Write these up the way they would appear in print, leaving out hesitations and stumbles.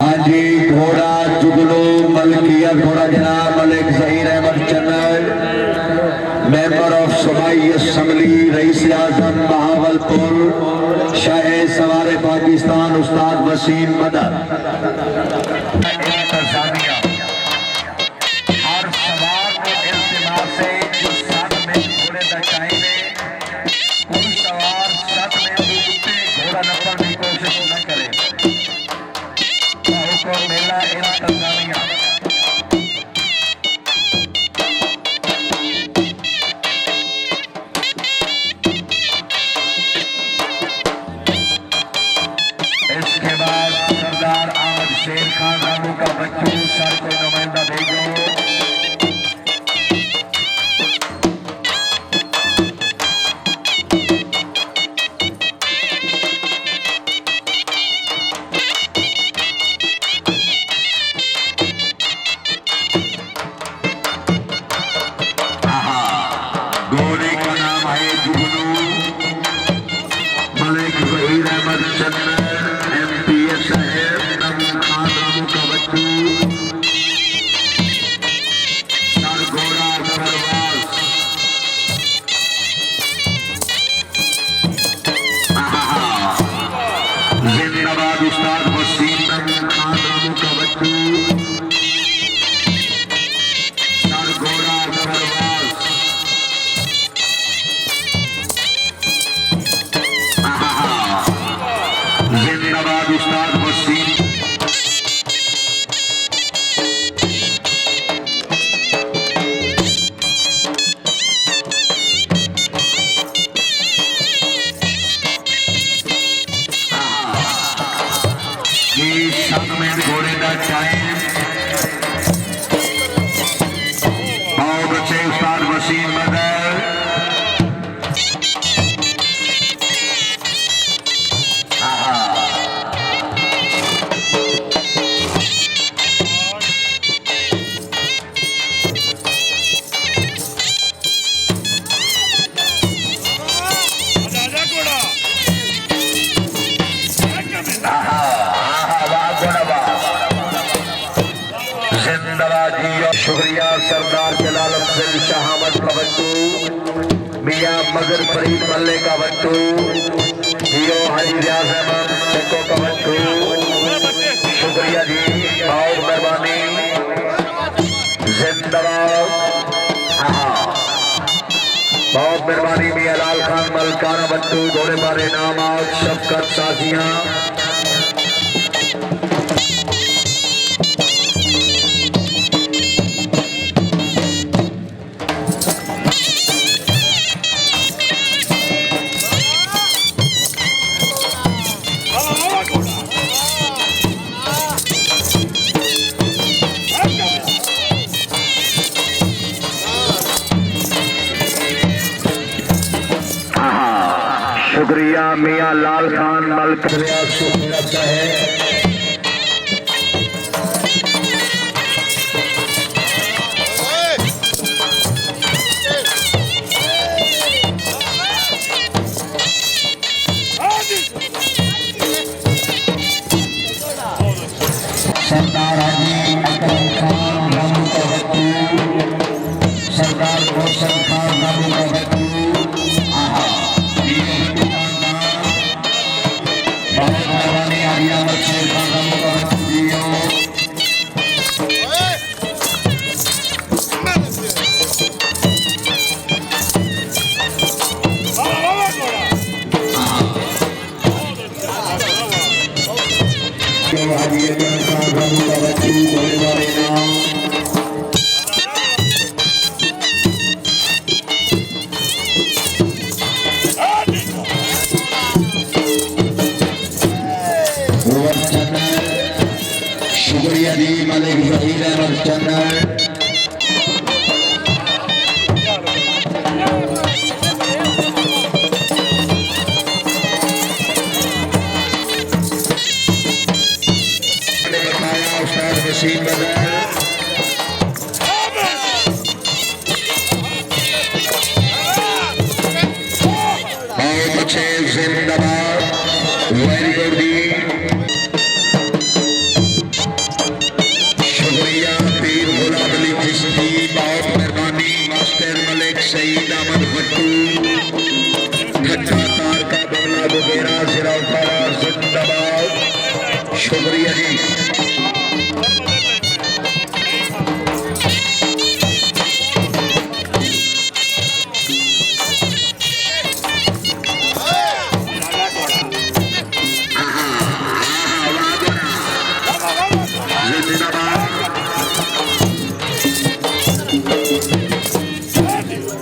हाँ जी, घोड़ा जुगनू मलकिया घोड़ा जनाब मलिक ज़हीर अहमद चन्नर, मेंबर ऑफ सूबाई असम्बली, रईस आज़म बहावलपुर, शाह सवार पाकिस्तान उस्ताद वसीम मदद। हर सवार को इल्तिमा से जो 7 मिनट घोड़े दचाएंगे, कोई सवार 7 मिनट ऊपर घोड़ा नपने की कोशिश न करे। को मेला इन तंजानिया इसके बाद सरदार आमद शेर खान रामू का बच्चू सर को नुमाइंदा भेजो। घोड़े का नाम है जुगनू मलिक ज़हीर अहमद चन्नर, MPS साहब, नमून खान रामू का बच्चू, सर घोड़ा परवाज़। जिंदाबाद उस्ताद वसीम, नमून खान रामू का बच्चू, सर घोड़ा परवाज़। जिंदाबाद उस्ताद वसीम। घोड़े का टाइम और बच्चे उस्ताद वसीम मदर। शुक्रिया सरदार जलाल अफजल शाह अहमद का बच्चू, मियाँ मगर फरीद मल्ले का बच्चू, हियो हाजी रियाज अहमद चक्को का बच्चू। शुक्रिया जी, बहुत मेहरबानी, जिंदाबाद। बहुत मेहरबानी मियाँ लाल खान मलकाना बच्चू, घोड़े बारे नाम आज शफकत साजियाँ। शुक्रिया मियाँ लाल खान मलकिया शुक्रिया है। सरदार हाजी अकरम खान रामू का बच्चू, सरदार रोशन खान रामू का बच्चू। शुक्रिया जी मलिक ज़हीर अहमद चन्नर। उस्ताद वसीम मदर। बहुत अच्छे, जिंदाबाद, वेरी गुड जी। जी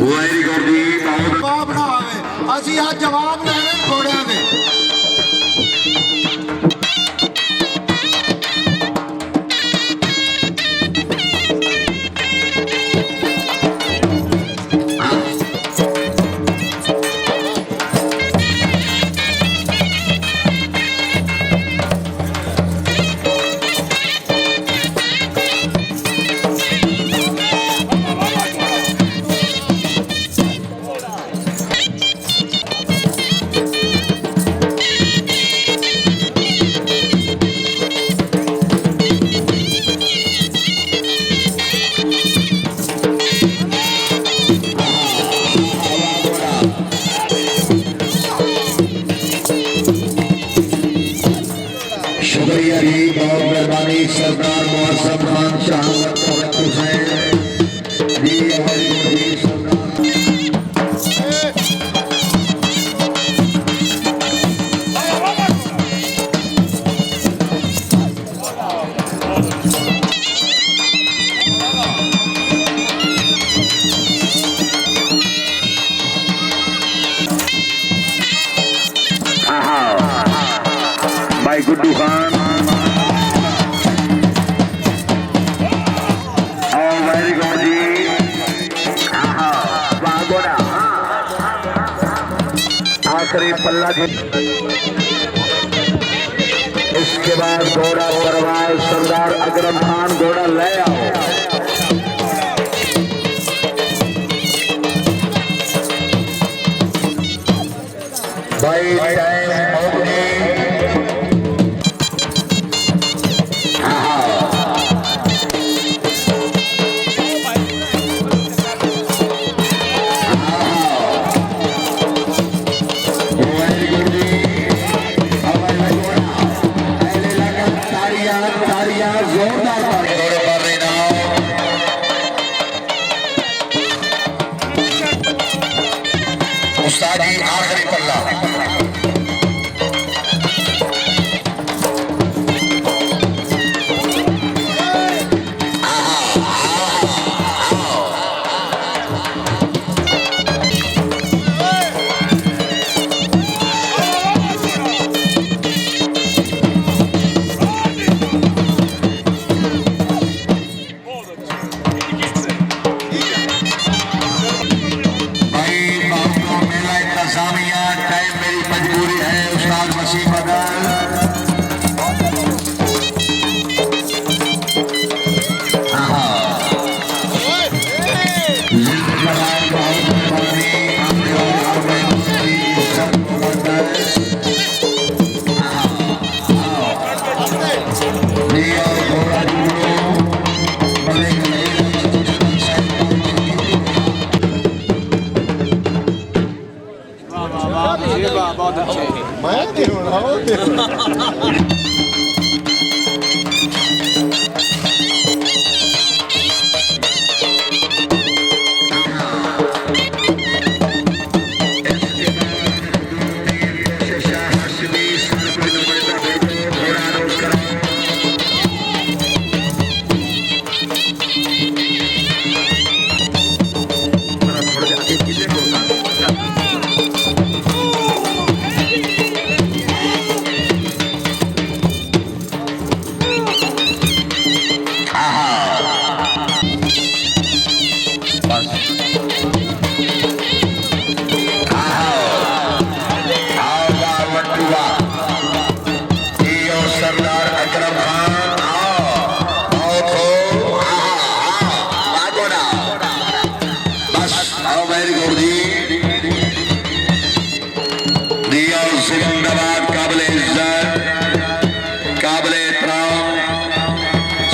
वेरी गुड जी बहुत जवाब ना आवे ਅਸੀਂ ਆ ਜਵਾਬ ਲੈਣੇ ਘੋੜਿਆਂ ਦੇ शुक्रिया जी बहुत मेहरबानी सरदार मुआज़्ज़म खान शहादत तवक्कुल हुसैन जी वेरी गुड जी सरदार भाई गुड्डू खान और वेरी गुड जी घोड़ा आखिरी पल्ला जी इसके बाद घोड़ा परवाज सरदार अकरम खान घोड़ा ले आओ भाई टाइम हो गई उस्ताद जी आखिरी पल्ला टाइम मेरी मजबूरी है उस्ताद वसीम बहुत अच्छे मैं देख रहा हूँ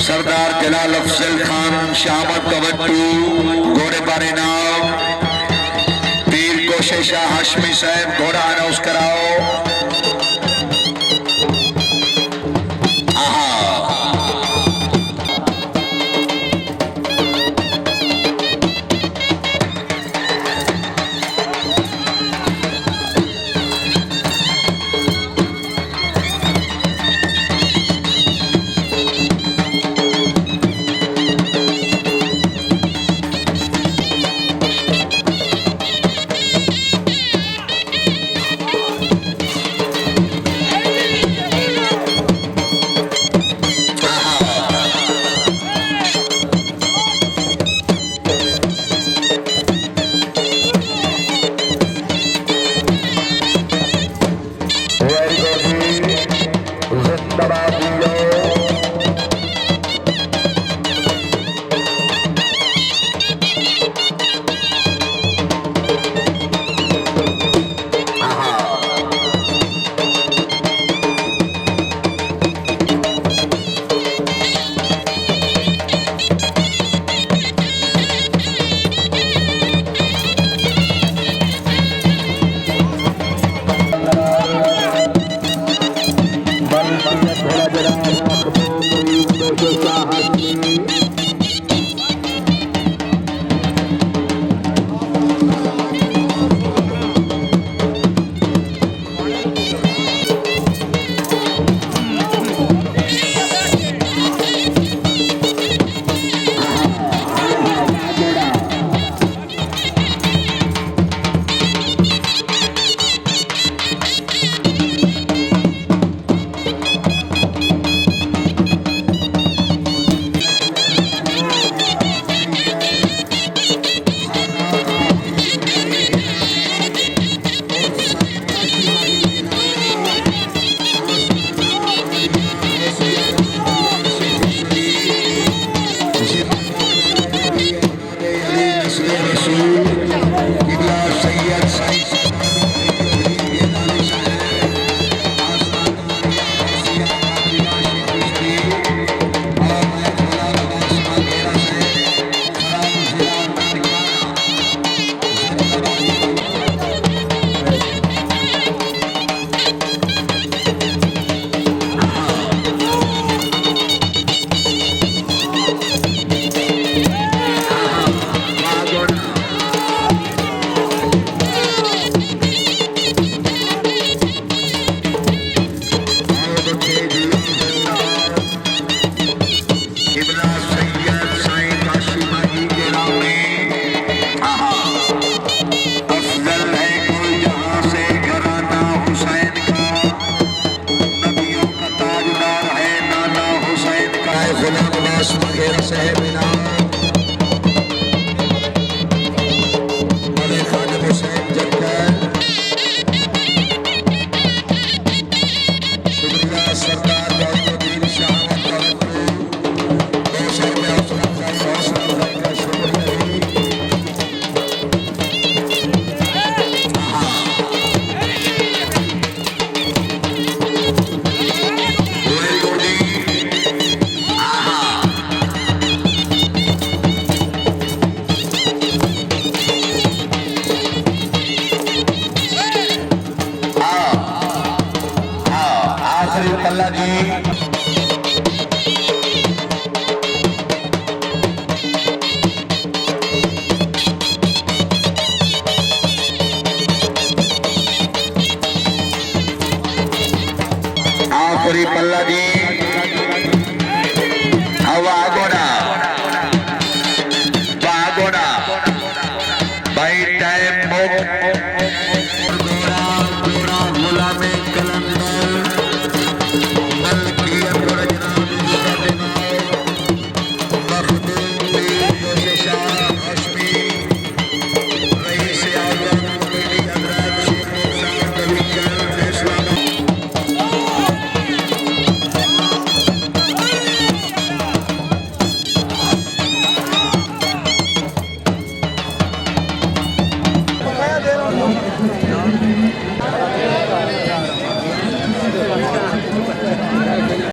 सरदार जलाल अफजल खान शामत कवट्टू घोड़े पर इनाम पीर कोशे शाह हाशमी साहब घोड़ा अनाउंस कराओ। गुलाम अब्बास बघेल साहब इनाम